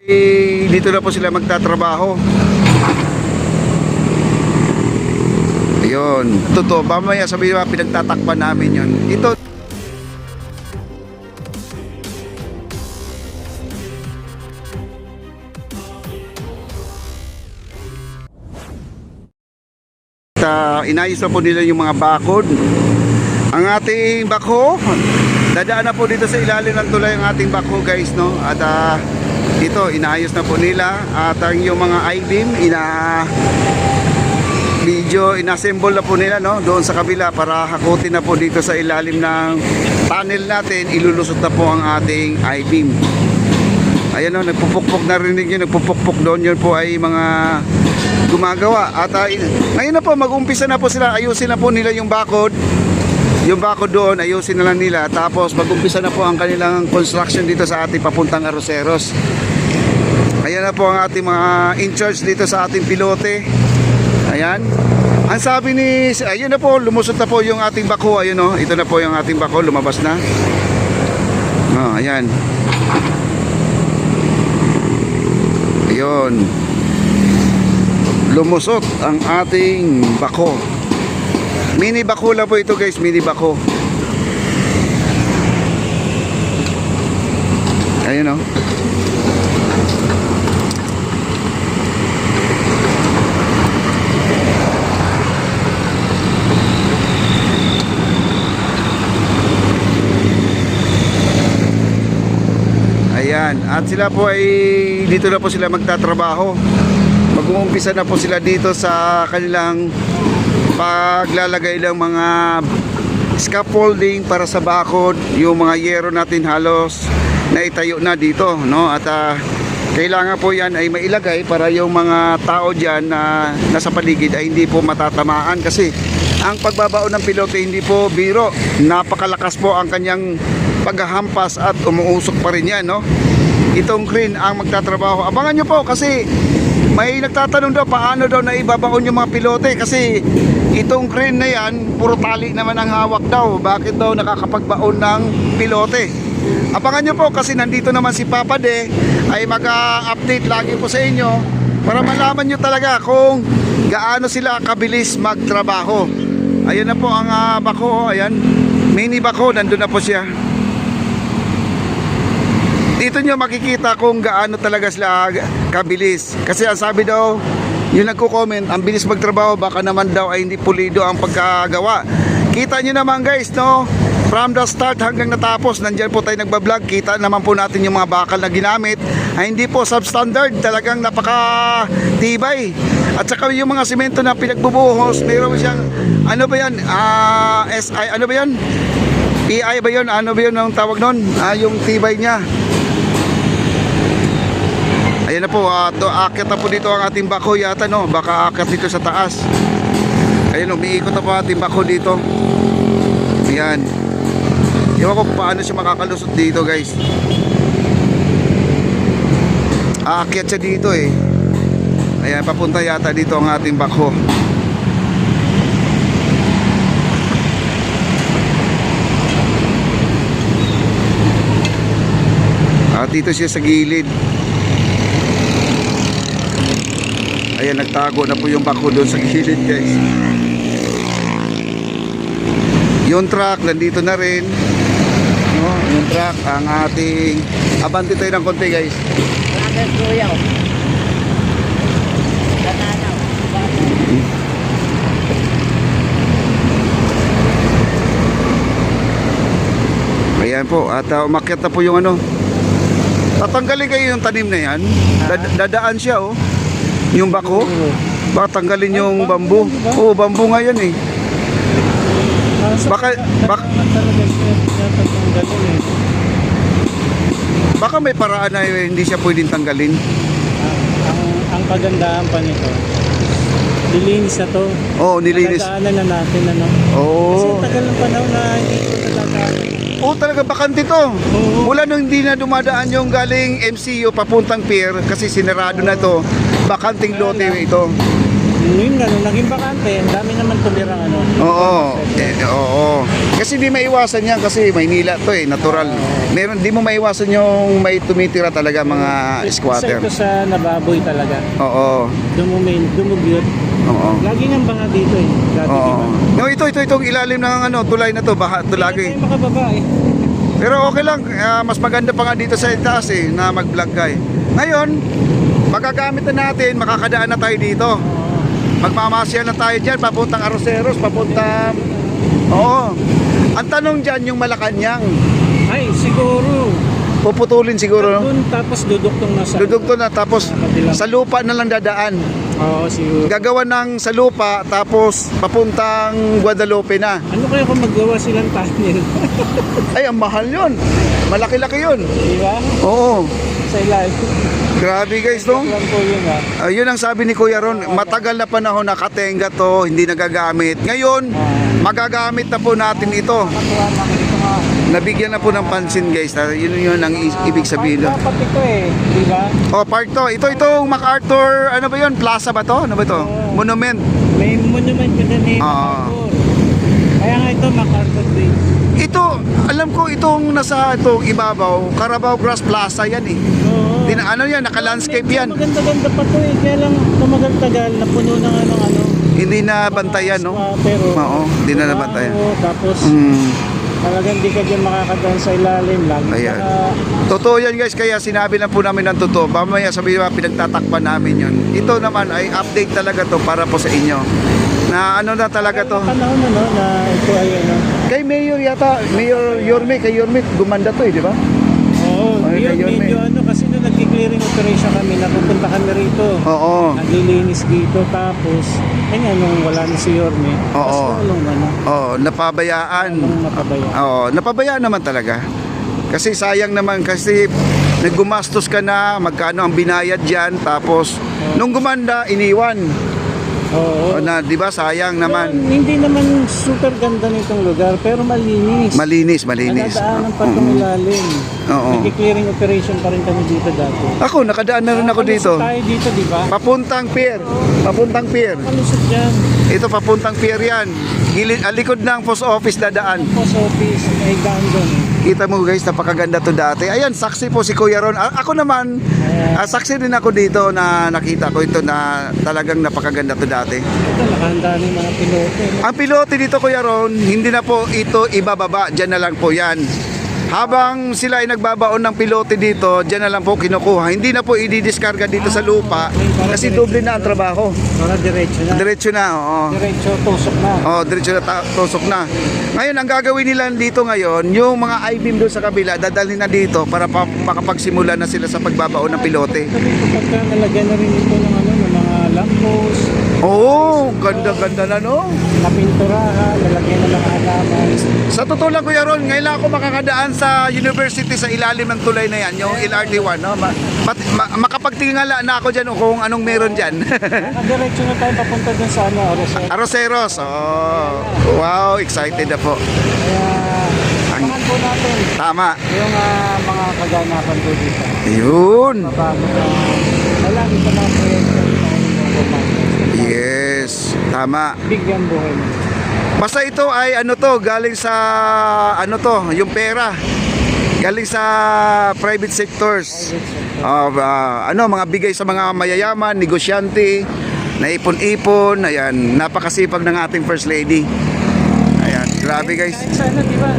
Dito na po sila magtatrabaho. Ayun, totoo, mamaya sabihin mo pinagtatakpan namin yun. Ito inayos na po nila yung mga bakod. Ang ating bako, dadaan na po dito sa ilalim ng tulay ang ating bako, guys, no? At ito, inaayos na po nila. At ang yung mga I-beam, inassemble na po nila, no? Doon sa kabila para hakutin na po dito sa ilalim ng tunnel natin. Ilulusot na po ang ating I-beam. Ayan, no? Nagpupukpok, narinig yun, nagpupukpok doon. Yun po ay mga gumagawa. At ngayon na po, mag-umpisa na po sila. Ayusin na po nila yung bakod. Yung bakod doon, ayusin na lang nila. Tapos mag-umpisa na po ang kanilang construction dito sa ating papuntang Arroceros. Ayan na po ang ating mga in-charge dito sa ating pilote. Ayan. Ang sabi ni, ayun na po, lumusot na po yung ating bako. Ayun, no? Ito na po yung ating bako, lumabas na. Ayan. Ayun. Lumusot ang ating bako. Mini bako lang po ito, guys, mini bako. Ayun, oh. Ayan, at sila po ay dito na po sila magtatrabaho. Mag-uumpisa na po sila dito sa kanilang paglalagay ng mga scaffolding para sa bakod. Yung mga yero natin halos na itayo na dito, no? At kailangan po yan ay mailagay para yung mga tao dyan na nasa paligid ay hindi po matatamaan, kasi ang pagbabaon ng pilote hindi po biro. Napakalakas po ang kanyang paghahampas at umuusok pa rin yan, no? Itong crane ang magtatrabaho. Abangan nyo po, kasi may nagtatanong daw paano daw na ibabaon yung mga pilote, kasi itong crane na yan puro tali naman ang hawak daw. Bakit daw nakakapagbaon ng pilote? Abangan nyo po, kasi nandito naman si Papa De ay mag-update lagi po sa inyo para malaman nyo talaga kung gaano sila kabilis magtrabaho. Ayan na po ang bako. Ayan, mini bako, nandun na po siya. Dito nyo makikita kung gaano talaga sila kabilis. Kasi ang sabi daw, yung nagko-comment, ang bilis magtrabaho, baka naman daw ay hindi pulido ang pagkagawa. Kita nyo naman, guys, no? From the start hanggang natapos, nandyan po tayo nagbablog. Kita naman po natin yung mga bakal na ginamit ay hindi po substandard, talagang napaka-tibay. At saka yung mga simento na pinagbubuhos, mayroon siyang, ano ba yan? SI, ano ba yan? PI ba yun? Ano ba yun ang tawag nun? Yung tibay niya. Ayan na po, aakyat na po dito ang ating bako yata, no? Baka aakyat dito sa taas. Ayan, umiikot na po ating bako dito. Ayan. Ewan ko paano siya makakalusot dito, guys. Aakyat siya dito eh. Ayan, papunta yata dito ang ating bako. At dito siya sa gilid. Ayan, nagtago na po yung bako doon sa gilid, guys. Yung truck nandito na rin, no? Yung truck ang ating abante tayo ng konti, guys. Ayan po, at umakyat na po yung ano. Tatanggalin kayo yung tanim na yan. Dadaan siya, oh. Yung bako, baka tanggalin yung bambu. Oo, bambu nga yan eh. Baka may paraan na hindi siya pwedeng tanggalin. Ang kagandahan pa nito, nilinis na to. Oo, nilinis. Nagdaanan na natin, ano. Oo. Kasi tagal ng panahon na hindi ko nagdaanan. Oo, talaga bakante to. Mula nung hindi na dumadaan yung galing MCU papuntang pier, kasi sinarado na to. Bakanting lote ito. Yun nga, nung naging bakante, ang dami naman tumirang ano. Oo. Oo. Kasi di maiwasan yan kasi Maynila to natural. Meron di mo maiwasan yung may tumitira talaga mga squatter. Isa ito sa nababoy talaga. Oo. Dumugyot. Oo. Laging ang baha dito eh. Dati Oo. diba? No, itong ilalim ng tulay na to, baha to lagi. Hindi tayo makababa eh. Pero okay lang, mas maganda pa nga dito sa itaas na mag-vlog ka eh. Ngayon, magagamit na natin, makakadaan na tayo dito. Magmamasyal na tayo dyan, papuntang Arroceros, papuntang... Oo. Ang tanong dyan, yung Malacanang, Ay, siguro. puputulin siguro, no? Doon tapos duduktong na sa... Dudugto na, tapos sa lupa na lang dadaan. Oo, siguro. Gagawa ng sa lupa, tapos papuntang Guadalupe na. Ano kaya kung maggawa silang tunnel? Ay, ang mahal yun. Malaki-laki yun. Di ba? Oo. Sa ilalim. Grabe guys, no? Lang po yun ah. Yun ang sabi ni Kuya Ron, matagal na panahon nakatenga to, hindi nagagamit. Ngayon, magagamit na po natin ito. Nabigyan na po ng pansin guys. Yun ang ibig sabihin. Dapat ito eh. Di ba? Oh, park to. Itong MacArthur, ano ba yun? Plaza ba to? Ano ba to? Monument. May monument ka din eh. MacArthur. Kaya nga ito, MacArthur Day. Ito, alam ko itong nasa itong ibabaw, Carabao Grass Plaza yan eh. Oo. Ano yan, naka-landscape yan. Maganda-ganda pa to eh. Kaya lang tumagal-tagal, napuno na nga ng ano. Hindi na bantayan, no? Pero, Oo, hindi na nabantayan. Tapos, talagang di ka dyan makakadaan sa ilalim lang. Ayan. Totoo yan guys, kaya sinabi lang po namin ng totoo. Mamaya sabihin mga pinagtatakpan namin yun. Ito naman ay update talaga to para po sa inyo. Na ano na talaga to. Panahon na no, na ito ay ano. Kay Mayor yata, Mayor Yorme, kay Yorme gumanda to di ba? Oo, Ay, yun, ayun, medyo ano, kasi nung nag-clearing operation kami, napupunta kami rito. Oo. Naglilinis dito, tapos, ayun nung wala na si Yorme. Oo. Tapos lalong ano, Oo, napabayaan. lalong napabayaan. Oo, napabayaan naman talaga. Kasi sayang naman kasi naggumastos ka na, magkano ang binayad diyan, tapos nung gumanda iniwan. Oo. O na, 'di ba? Sayang naman. Hindi naman super ganda nitong lugar, pero malinis. Malinis, malinis. Nadaanan pa itong ilalim. Oo. Nag-clearing operation pa rin kami dito dati. Ako, nakadaan na rin ako dito. Tayo dito, di ba? Papuntang pier. Papuntang pier. Kalusot dyan. Ito, papuntang pier yan. Likod ng post office dadaan. Post office, may daan doon. Kita mo guys, napakaganda to dati. Ayan, saksi po si Kuya Ron. Ako naman, saksi din ako dito na nakita ko ito na talagang napakaganda to dati. Ito, nakahanda ng mga piloto. Ang pilote dito Kuya Ron, hindi na po ito ibababa. Diyan na lang po yan. Habang sila ay nagbabaon ng pilote dito, diyan na lang po kinukuha. Hindi na po i-discarga dito sa lupa kasi doble na ang trabaho. Para diretso na. Diretso na, oo. Diretso, tusok na. Oh, diretso na tusok na. Ngayon, ang gagawin nila dito ngayon, yung mga I-beam doon sa kabila, dadalhin na dito para makapagsimula na sila sa pagbabaon ng pilote. Sabi ko, pagka nalagyan na rin ito ng ano, ng mga lamppost, Oo, ganda-ganda na no. napinturahan, lalagyan na ng halaman. Sa totoo lang Kuya Ron, ngayon lang ako makakadaan sa university sa ilalim ng tulay na yan, yung LRT1. No? Makapagtingala na ako dyan kung anong meron dyan. Diretso na tayo papunta dun sa ano, Arosel. Arroceros, oh. Wow, excited na po. Kaya, abangan po natin Tama. yung mga kaganapan po dito. Yun. Bago na, malami sa mga proyekto ng Yes, tama. bigyan buhay mo. Basta ito ay ano to, galing sa ano to, yung pera. Galing sa private sectors. Mga bigay sa mga mayayaman, negosyante, naipon-ipon, ayan, napakasipag ng ating First Lady. Ayan, grabe guys. Kahit sa ano, di ba?